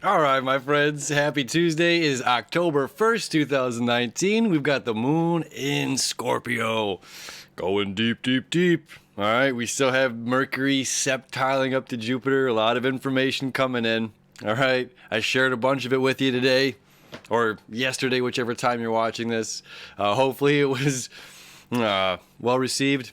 All right, my friends. Happy Tuesday. It is October 1st, 2019. We've got the moon in Scorpio. Going deep, deep, deep. All right, we still have Mercury septiling up to Jupiter. A lot of information coming in. All right, I shared a bunch of it with you today or yesterday, whichever time you're watching this. Hopefully, it was well received.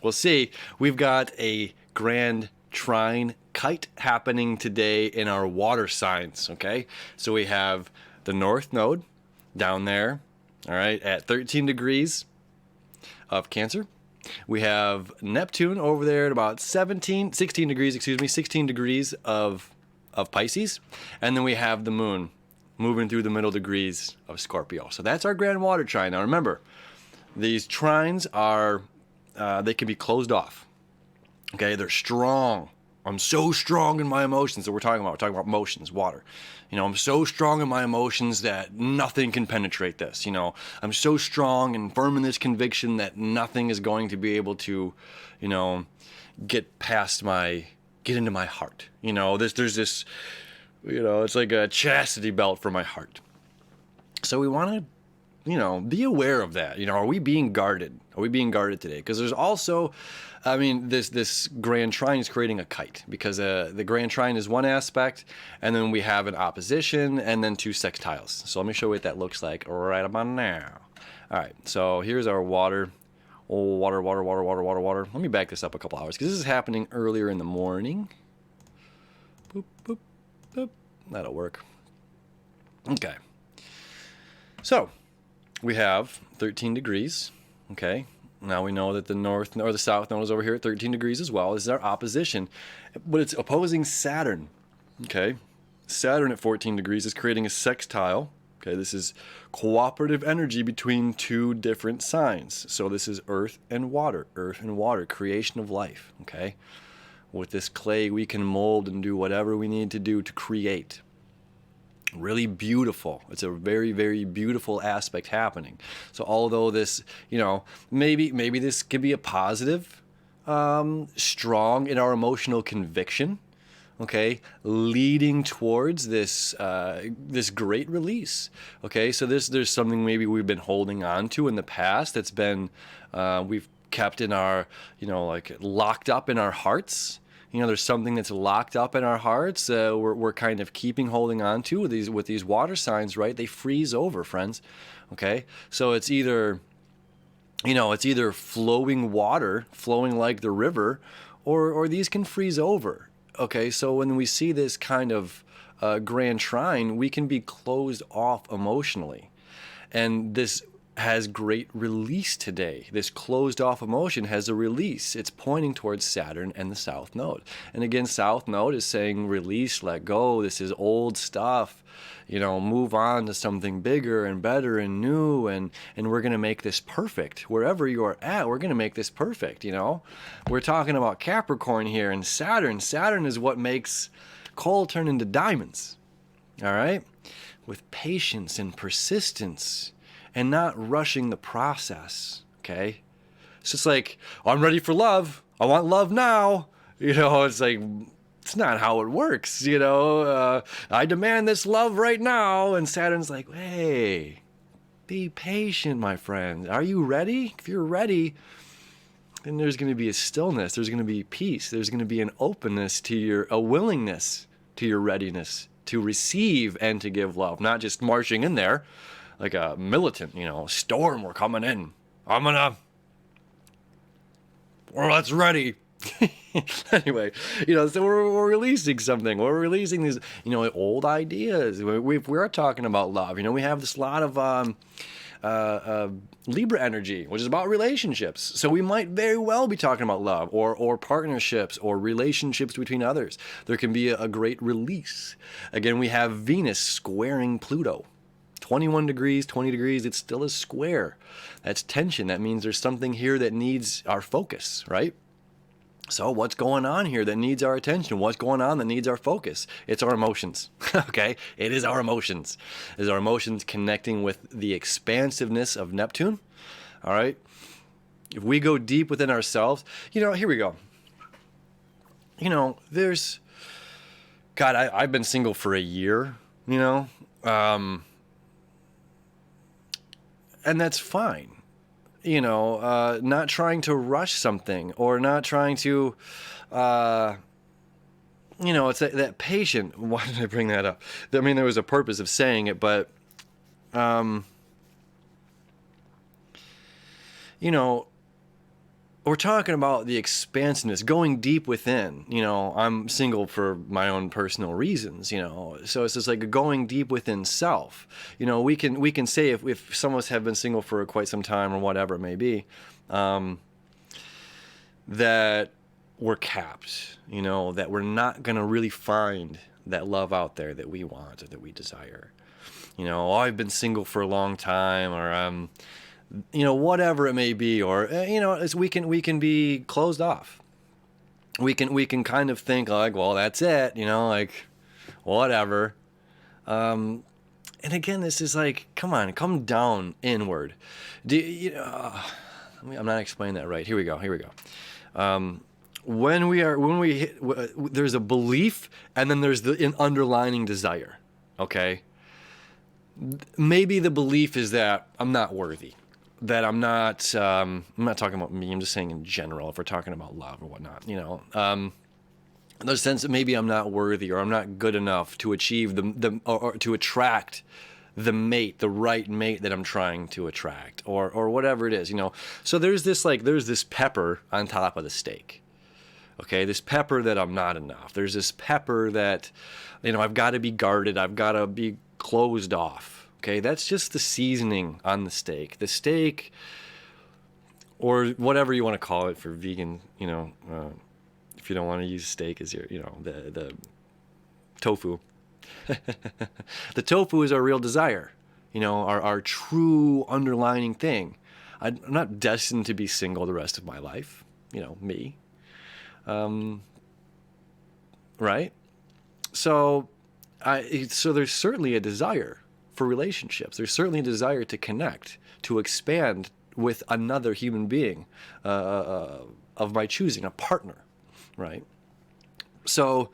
We'll see. We've got a grand trine kite happening today in our water signs. Okay, so we have the North Node down there, all right, at 13 degrees of Cancer. We have Neptune over there at about 16 degrees, 16 degrees of Pisces. And then we have the moon moving through the middle degrees of Scorpio. So that's our grand water trine. Now remember, these trines are, they can be closed off. Okay, they're strong. I'm so strong in my emotions that we're talking about. We're talking about emotions, water. I'm so strong in my emotions that nothing can penetrate this. I'm so strong and firm in this conviction that nothing is going to be able to, get into my heart. There's this, it's like a chastity belt for my heart. So we want to be aware of that. Are we being guarded? Are we being guarded today? Because there's also, this grand trine is creating a kite, because the grand trine is one aspect, and then we have an opposition, and then two sextiles. So let me show you what that looks like right about now. All right, so here's our water. Oh, water. Let me back this up a couple hours, because this is happening earlier in the morning. Boop, boop, boop. That'll work. Okay. So we have 13 degrees. Okay. Now we know that the north or the south node is over here at 13 degrees as well. This is our opposition, but it's opposing Saturn. Okay. Saturn at 14 degrees is creating a sextile. Okay. This is cooperative energy between two different signs. So this is earth and water, creation of life. Okay. With this clay, we can mold and do whatever we need to do to create. Really beautiful. It's a very, very beautiful aspect happening. So although this, maybe this could be a positive, strong in our emotional conviction, okay, leading towards this this great release. Okay, so there's something maybe we've been holding on to in the past that's been we've kept in our, like locked up in our hearts. There's something that's locked up in our hearts. We're kind of holding on to with these water signs, right? They freeze over, friends. Okay, so it's either, it's either flowing water, flowing like the river, or these can freeze over. Okay, so when we see this kind of grand trine, we can be closed off emotionally, and this has great release today. This closed off emotion has a release. It's pointing towards Saturn and the South Node. And again, South Node is saying release, let go. This is old stuff. Move on to something bigger and better and new, and we're going to make this perfect. Wherever you're at, we're going to make this perfect, We're talking about Capricorn here, and Saturn. Saturn is what makes coal turn into diamonds. All right? With patience and persistence, and not rushing the process, okay? It's just like, I'm ready for love. I want love now. It's like, it's not how it works, I demand this love right now. And Saturn's like, hey, be patient, my friend. Are you ready? If you're ready, then there's going to be a stillness. There's going to be peace. There's going to be an openness to a willingness to your readiness to receive and to give love, not just marching in there like a militant, storm, we're coming in. Let's ready. Anyway, so we're releasing something. We're releasing these, old ideas. We're talking about love. We have this lot of Libra energy, which is about relationships. So we might very well be talking about love or partnerships or relationships between others. There can be a great release. Again, we have Venus squaring Pluto. 21 degrees, 20 degrees, it's still a square. That's tension. That means there's something here that needs our focus, right? So what's going on here that needs our attention? What's going on that needs our focus? It's our emotions, okay? It is our emotions. It's our emotions connecting with the expansiveness of Neptune, all right? If we go deep within ourselves, here we go. There's God, I've been single for a year, you know, and that's fine. You know, not trying to rush something or not trying to, you know, it's that patient. Why did I bring that up? I mean, there was a purpose of saying it, but, you know, we're talking about the expansiveness, going deep within. You know, I'm single for my own personal reasons, you know, so it's just like going deep within self. You know, we can say if some of us have been single for quite some time or whatever it may be, that we're capped, you know, that we're not going to really find that love out there that we want or that we desire. You know, oh, I've been single for a long time, or you know, whatever it may be, or you know, we can be closed off. We can kind of think like, well, that's it, you know, like whatever. And again, this is like, come on, come down inward. You know, I'm not explaining that right. Here we go. When we hit, there's a belief, and then there's the underlining desire. Okay. Maybe the belief is that I'm not worthy. That I'm not talking about me, I'm just saying in general, if we're talking about love or whatnot, you know, in the sense that maybe I'm not worthy or I'm not good enough to achieve or to attract the mate, the right mate that I'm trying to attract, or whatever it is, you know. So there's this pepper on top of the steak. Okay, this pepper that I'm not enough. There's this pepper that, you know, I've got to be guarded. I've got to be closed off. Okay, that's just the seasoning on the steak. The steak, or whatever you want to call it for vegan, you know, if you don't want to use steak as your, you know, the tofu. The tofu is our real desire, you know, our true underlining thing. I'm not destined to be single the rest of my life, you know, me. Right? So there's certainly a desire for relationships. There's certainly a desire to connect, to expand with another human being of my choosing, a partner, right? So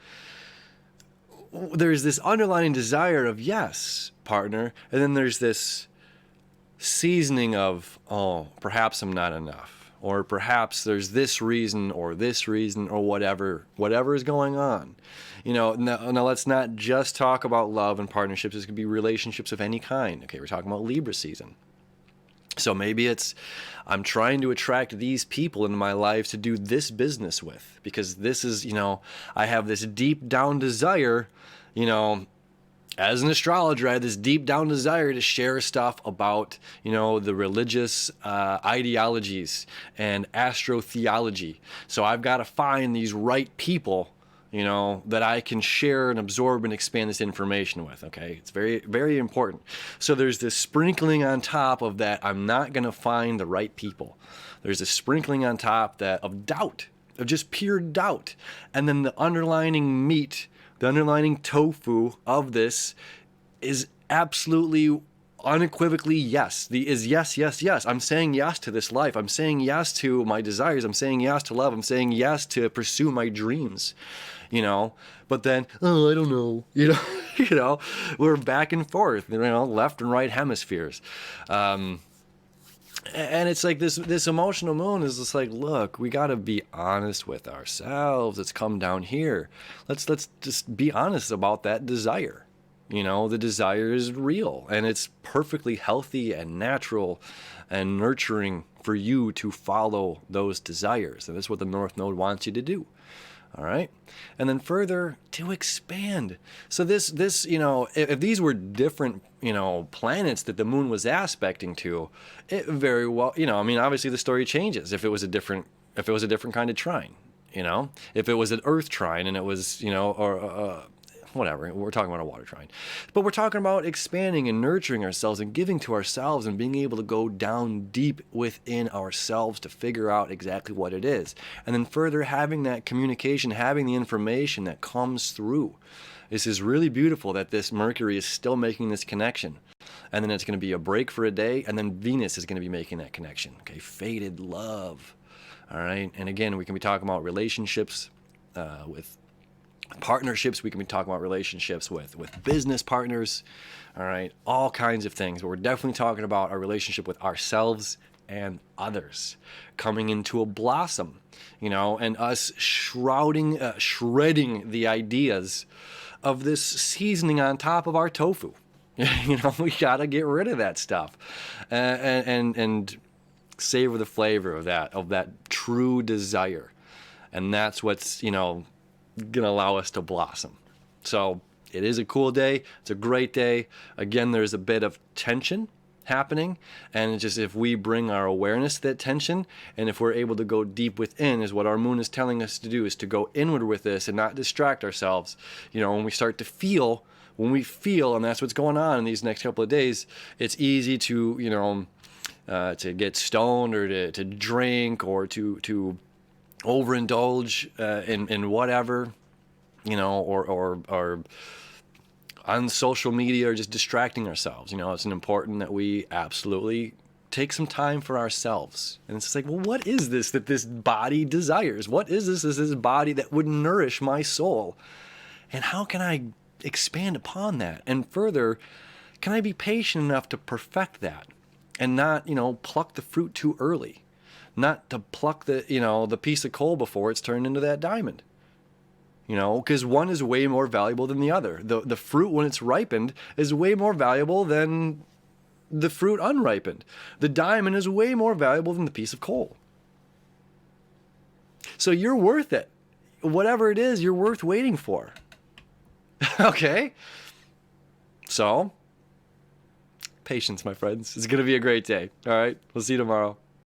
there's this underlying desire of, yes, partner, and then there's this seasoning of, oh, perhaps I'm not enough, or perhaps there's this reason or whatever is going on. You know, now let's not just talk about love and partnerships. This could be relationships of any kind. Okay, we're talking about Libra season. So maybe it's, I'm trying to attract these people into my life to do this business with, because this is, you know, I have this deep down desire, you know, as an astrologer, I had this deep down desire to share stuff about, you know, the religious ideologies and astrotheology. So I've got to find these right people, you know, that I can share and absorb and expand this information with. Okay, it's very, very important. So there's this sprinkling on top of that. I'm not going to find the right people. There's a sprinkling on top that of doubt, of just pure doubt, and then the underlining meat. The underlining tofu of this is absolutely unequivocally yes. Yes. I'm saying yes to this life. I'm saying yes to my desires. I'm saying yes to love. I'm saying yes to pursue my dreams, you know. But then, oh, I don't know, you know, you know, we're back and forth, you know, left and right hemispheres. And it's like this emotional moon is just like, look, we got to be honest with ourselves. It's come down here. Let's just be honest about that desire. You know, the desire is real, and it's perfectly healthy and natural and nurturing for you to follow those desires. And that's what the North Node wants you to do. All right. And then further, to expand. So this, you know, if these were different, you know, planets that the moon was aspecting to, it very well, you know, I mean, obviously the story changes if it was a different kind of trine, you know, if it was an earth trine and it was, you know, or whatever, we're talking about a water trine, but we're talking about expanding and nurturing ourselves and giving to ourselves and being able to go down deep within ourselves to figure out exactly what it is. And then further having that communication, having the information that comes through. This is really beautiful that this Mercury is still making this connection. And then it's going to be a break for a day, and then Venus is going to be making that connection. Okay, fated love. All right, and again, we can be talking about relationships with partnerships. We can be talking about relationships with business partners. All right, all kinds of things. But we're definitely talking about our relationship with ourselves and others coming into a blossom, and us shredding the ideas of this seasoning on top of our tofu. We gotta get rid of that stuff, and savor the flavor of that true desire, and that's what's gonna allow us to blossom. So it is a cool day. It's a great day. Again, there's a bit of tension happening, and it's just if we bring our awareness to that tension, and if we're able to go deep within, is what our moon is telling us to do, is to go inward with this and not distract ourselves. When we start to feel, and that's what's going on in these next couple of days, it's easy to to get stoned, or to drink, or to overindulge in whatever, or on social media, or just distracting ourselves. It's important that we absolutely take some time for ourselves. And it's just like, well, what is this that this body desires? What is this? Is this body that would nourish my soul? And how can I expand upon that? And further, can I be patient enough to perfect that and not, pluck the fruit too early? Not to pluck the piece of coal before it's turned into that diamond. Because one is way more valuable than the other. The fruit, when it's ripened, is way more valuable than the fruit unripened. The diamond is way more valuable than the piece of coal. So you're worth it. Whatever it is, you're worth waiting for. Okay? So, patience, my friends. It's going to be a great day. All right? We'll see you tomorrow.